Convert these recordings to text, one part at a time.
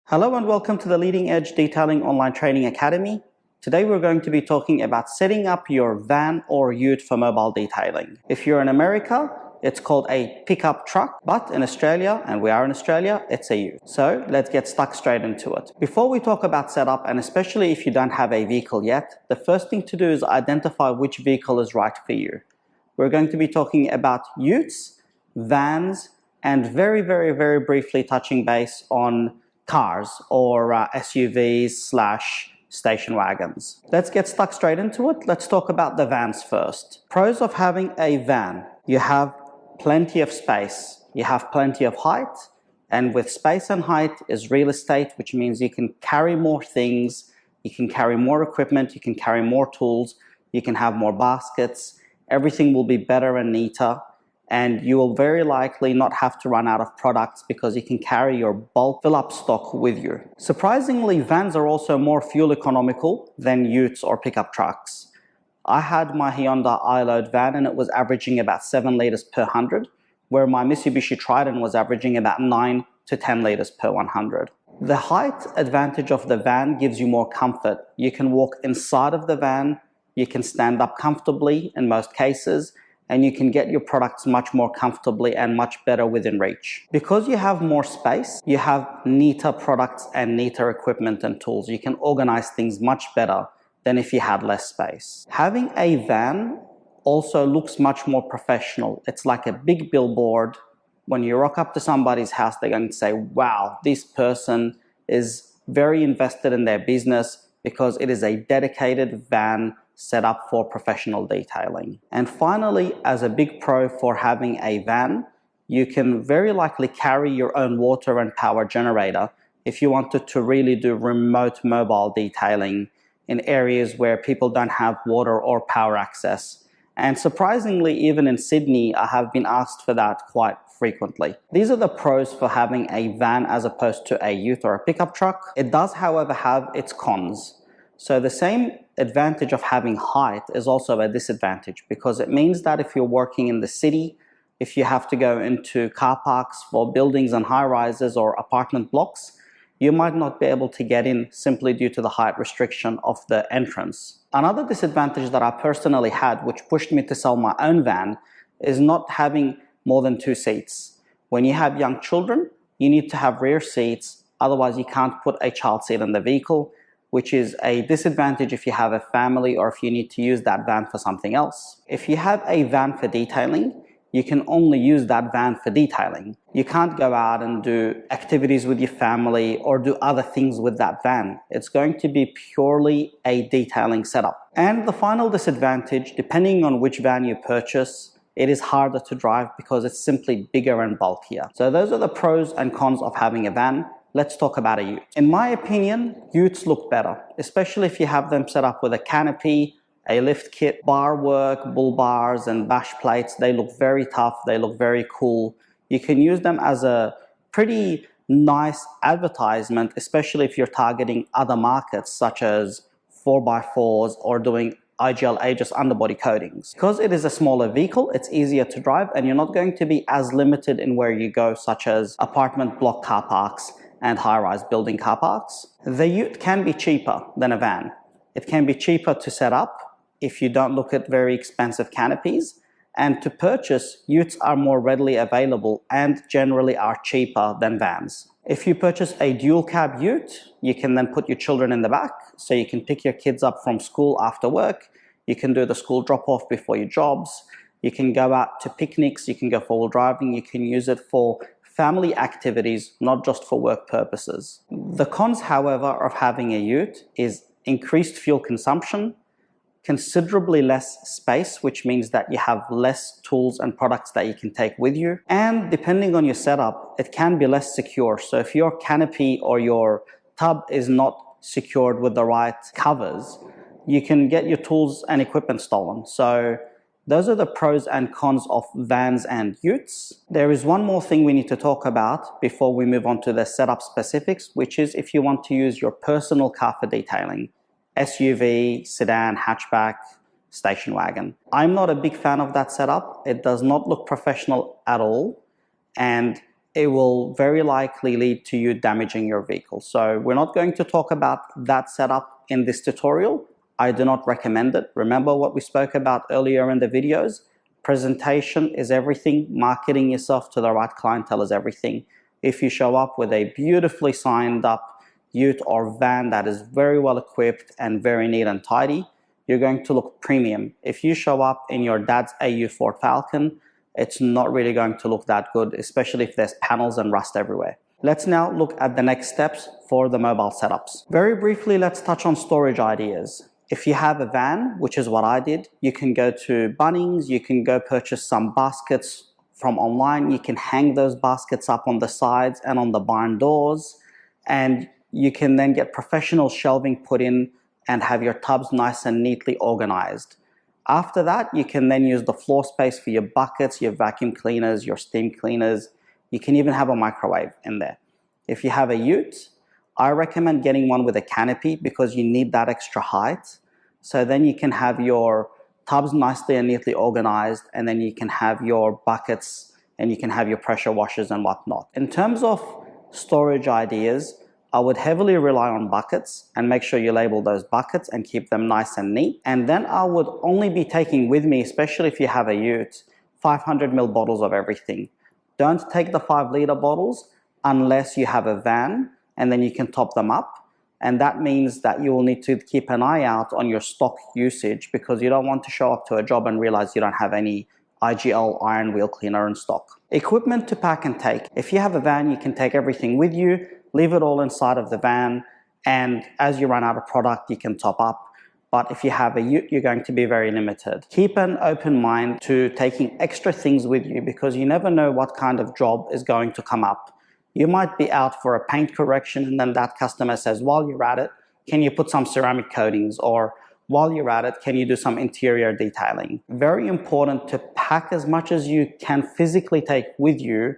Hello and welcome to the Leading Edge Detailing Online Training Academy. Today we're going to be talking about setting up your van or ute for mobile detailing. If you're in America, it's called a pickup truck, but in Australia, and we are in Australia, it's a ute. So let's get stuck straight into it. Before we talk about setup, and especially if you don't have a vehicle yet, the first thing to do is identify which vehicle is right for you. We're going to be talking about utes, vans, and very briefly touching base on cars or SUVs/station wagons. Let's get stuck straight into it. Let's talk about the vans first. Pros of having a van: you have plenty of space, you have plenty of height, and with space and height is real estate, which means you can carry more things, you can carry more equipment, you can carry more tools, you can have more baskets, everything will be better and neater, and you will very likely not have to run out of products because you can carry your bulk fill-up stock with you. Surprisingly, vans are also more fuel economical than utes or pickup trucks. I had my Hyundai iLoad van and it was averaging about 7 liters per 100, where my Mitsubishi Triton was averaging about 9 to 10 liters per 100. The height advantage of the van gives you more comfort. You can walk inside of the van, you can stand up comfortably in most cases, and you can get your products much more comfortably and much better within reach. Because you have more space, you have neater products and neater equipment and tools. You can organize things much better than if you had less space. Having a van also looks much more professional. It's like a big billboard. When you rock up to somebody's house, they're going to say, wow, this person is very invested in their business because it is a dedicated van set up for professional detailing. And finally, as a big pro for having a van, you can very likely carry your own water and power generator if you wanted to really do remote mobile detailing in areas where people don't have water or power access. And surprisingly, even in Sydney, I have been asked for that quite frequently. These are the pros for having a van as opposed to a ute or a pickup truck. It does, however, have its cons. So the same advantage of having height is also a disadvantage, because it means that if you're working in the city, if you have to go into car parks for buildings and high-rises or apartment blocks, you might not be able to get in simply due to the height restriction of the entrance. Another disadvantage that I personally had, which pushed me to sell my own van, is not having more than 2 seats. When you have young children, you need to have rear seats, otherwise you can't put a child seat in the vehicle, which is a disadvantage if you have a family or if you need to use that van for something else. If you have a van for detailing, you can only use that van for detailing. You can't go out and do activities with your family or do other things with that van. It's going to be purely a detailing setup. And the final disadvantage, depending on which van you purchase, it is harder to drive because it's simply bigger and bulkier. So those are the pros and cons of having a van. Let's talk about a ute. In my opinion, utes look better, especially if you have them set up with a canopy, a lift kit, bar work, bull bars, and bash plates. They look very tough, they look very cool. You can use them as a pretty nice advertisement, especially if you're targeting other markets such as 4x4s or doing IGL Aegis underbody coatings. Because it is a smaller vehicle, it's easier to drive and you're not going to be as limited in where you go, such as apartment block car parks and high-rise building car parks. The ute can be cheaper than a van. It can be cheaper to set up if you don't look at very expensive canopies, and to purchase, utes are more readily available and generally are cheaper than vans. If you purchase a dual cab ute, you can then put your children in the back, so you can pick your kids up from school after work, you can do the school drop-off before your jobs, you can go out to picnics, you can go four-wheel driving, you can use it for family activities, not just for work purposes. The cons, however, of having a ute is increased fuel consumption, considerably less space, which means that you have less tools and products that you can take with you. And depending on your setup, it can be less secure. So if your canopy or your tub is not secured with the right covers, you can get your tools and equipment stolen. So those are the pros and cons of vans and utes. There is one more thing we need to talk about before we move on to the setup specifics, which is if you want to use your personal car for detailing. SUV, sedan, hatchback, station wagon. I'm not a big fan of that setup. It does not look professional at all. And it will very likely lead to you damaging your vehicle. So we're not going to talk about that setup in this tutorial. I do not recommend it. Remember what we spoke about earlier in the videos? Presentation is everything. Marketing yourself to the right clientele is everything. If you show up with a beautifully signed up ute or van that is very well equipped and very neat and tidy, you're going to look premium. If you show up in your dad's AU Ford Falcon, it's not really going to look that good, especially if there's panels and rust everywhere. Let's now look at the next steps for the mobile setups. Very briefly, let's touch on storage ideas. If you have a van, which is what I did, you can go to Bunnings, you can go purchase some baskets from online, you can hang those baskets up on the sides and on the barn doors, and you can then get professional shelving put in and have your tubs nice and neatly organized. After that, you can then use the floor space for your buckets, your vacuum cleaners, your steam cleaners. You can even have a microwave in there. If you have a ute, I recommend getting one with a canopy because you need that extra height. So then you can have your tubs nicely and neatly organized, and then you can have your buckets and you can have your pressure washers and whatnot. In terms of storage ideas, I would heavily rely on buckets and make sure you label those buckets and keep them nice and neat. And then I would only be taking with me, especially if you have a ute, 500 ml bottles of everything. Don't take the 5-liter bottles unless you have a van, and then you can top them up. And that means that you will need to keep an eye out on your stock usage because you don't want to show up to a job and realize you don't have any IGL iron wheel cleaner in stock. Equipment to pack and take. If you have a van, you can take everything with you, leave it all inside of the van, and as you run out of product, you can top up. But if you have a ute, you're going to be very limited. Keep an open mind to taking extra things with you because you never know what kind of job is going to come up. You might be out for a paint correction and then that customer says, while you're at it, can you put some ceramic coatings? Or while you're at it, can you do some interior detailing? Very important to pack as much as you can physically take with you,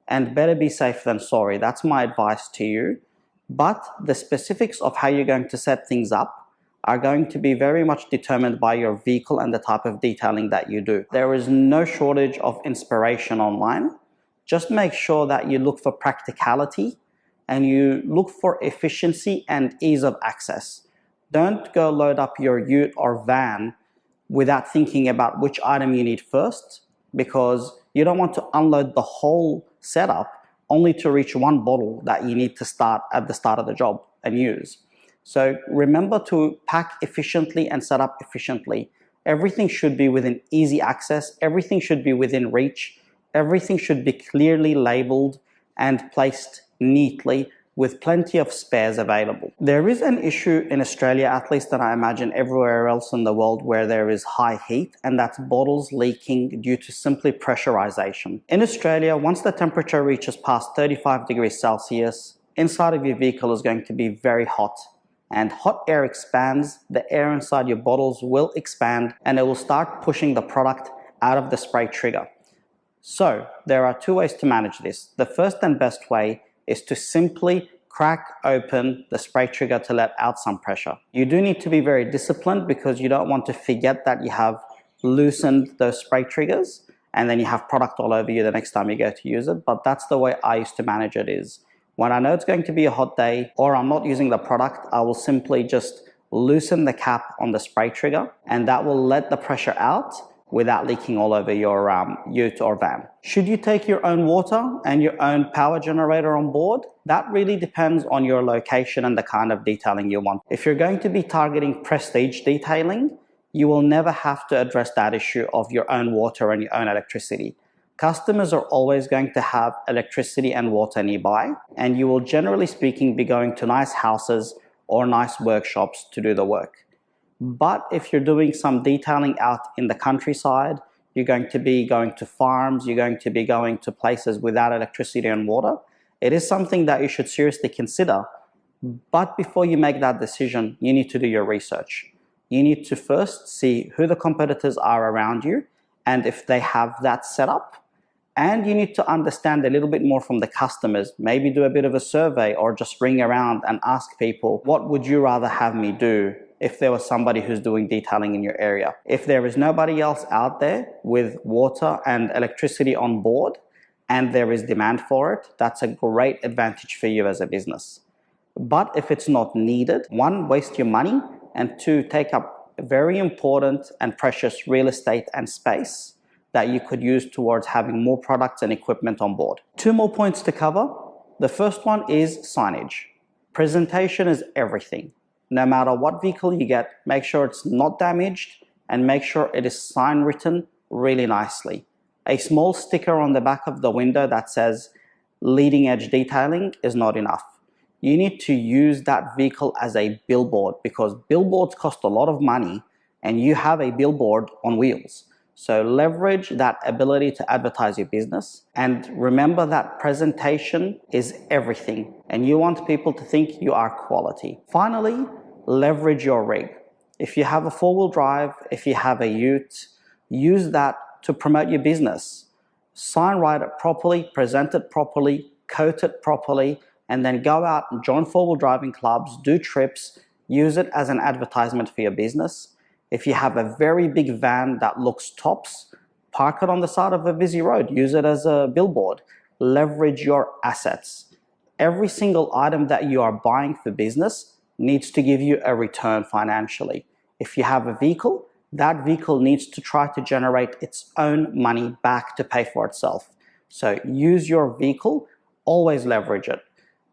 and better be safe than sorry. That's my advice to you. But the specifics of how you're going to set things up are going to be very much determined by your vehicle and the type of detailing that you do. There is no shortage of inspiration online. Just make sure that you look for practicality and you look for efficiency and ease of access. Don't go load up your ute or van without thinking about which item you need first, because you don't want to unload the whole setup only to reach one bottle that you need to start at the start of the job and use. So remember to pack efficiently and set up efficiently. Everything should be within easy access. Everything should be within reach. Everything should be clearly labeled and placed neatly with plenty of spares available. There is an issue in Australia, at least, and I imagine everywhere else in the world, where there is high heat, and that's bottles leaking due to simply pressurization. In Australia, once the temperature reaches past 35 degrees Celsius, inside of your vehicle is going to be very hot. And hot air expands, the air inside your bottles will expand, and it will start pushing the product out of the spray trigger. So there are two ways to manage this. The first and best way is to simply crack open the spray trigger to let out some pressure. You do need to be very disciplined because you don't want to forget that you have loosened those spray triggers and then you have product all over you the next time you go to use it. But that's the way I used to manage it. Is when I know it's going to be a hot day or I'm not using the product, I will simply just loosen the cap on the spray trigger, and that will let the pressure out without leaking all over your ute or van. Should you take your own water and your own power generator on board? That really depends on your location and the kind of detailing you want. If you're going to be targeting prestige detailing, you will never have to address that issue of your own water and your own electricity. Customers are always going to have electricity and water nearby, and you will, generally speaking, be going to nice houses or nice workshops to do the work. But if you're doing some detailing out in the countryside, you're going to be going to farms, you're going to be going to places without electricity and water, it is something that you should seriously consider. But before you make that decision, you need to do your research. You need to first see who the competitors are around you and if they have that set up. And you need to understand a little bit more from the customers. Maybe do a bit of a survey or just ring around and ask people, what would you rather have me do if there was somebody who's doing detailing in your area? If there is nobody else out there with water and electricity on board, and there is demand for it, that's a great advantage for you as a business. But if it's not needed, one, waste your money, and two, take up very important and precious real estate and space that you could use towards having more products and equipment on board. Two more points to cover. The first one is signage. Presentation is everything. No matter what vehicle you get, make sure it's not damaged and make sure it is sign written really nicely. A small sticker on the back of the window that says leading edge detailing is not enough. You need to use that vehicle as a billboard, because billboards cost a lot of money and you have a billboard on wheels. So leverage that ability to advertise your business, and remember that presentation is everything and you want people to think you are quality. Finally, leverage your rig. If you have a four-wheel drive, if you have a ute, use that to promote your business. Sign write it properly, present it properly, coat it properly, and then go out and join four-wheel driving clubs, do trips, use it as an advertisement for your business. If you have a very big van that looks tops, park it on the side of a busy road, use it as a billboard. Leverage your assets. Every single item that you are buying for business needs to give you a return financially. If you have a vehicle, that vehicle needs to try to generate its own money back to pay for itself. So use your vehicle, always leverage it.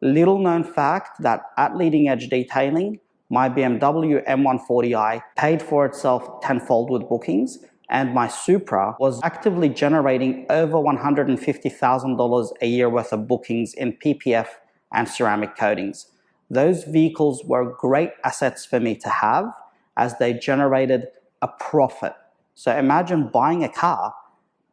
Little known fact that at Leading Edge Detailing, my BMW M140i paid for itself tenfold with bookings, and my Supra was actively generating over $150,000 a year worth of bookings in PPF and ceramic coatings. Those vehicles were great assets for me to have as they generated a profit. So imagine buying a car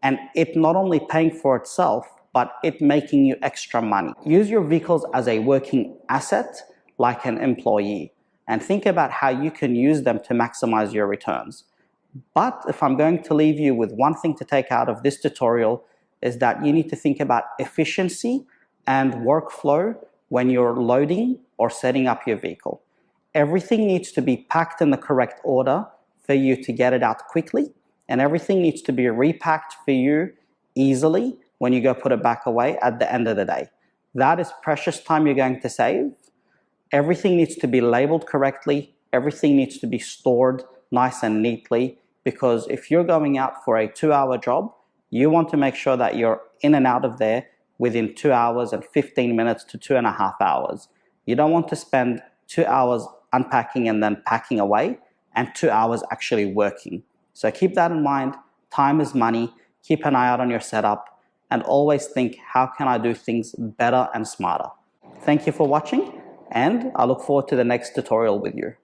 and it not only paying for itself, but it making you extra money. Use your vehicles as a working asset like an employee, and think about how you can use them to maximize your returns. But if I'm going to leave you with one thing to take out of this tutorial, is that you need to think about efficiency and workflow when you're loading or setting up your vehicle. Everything needs to be packed in the correct order for you to get it out quickly, and everything needs to be repacked for you easily when you go put it back away at the end of the day. That is precious time you're going to save. Everything needs to be labeled correctly. Everything needs to be stored nice and neatly, because if you're going out for a 2-hour job, you want to make sure that you're in and out of there within 2 hours and 15 minutes to 2.5 hours. You don't want to spend 2 hours unpacking and then packing away and 2 hours actually working. So keep that in mind. Time is money. Keep an eye out on your setup and always think, how can I do things better and smarter? Thank you for watching, and I look forward to the next tutorial with you.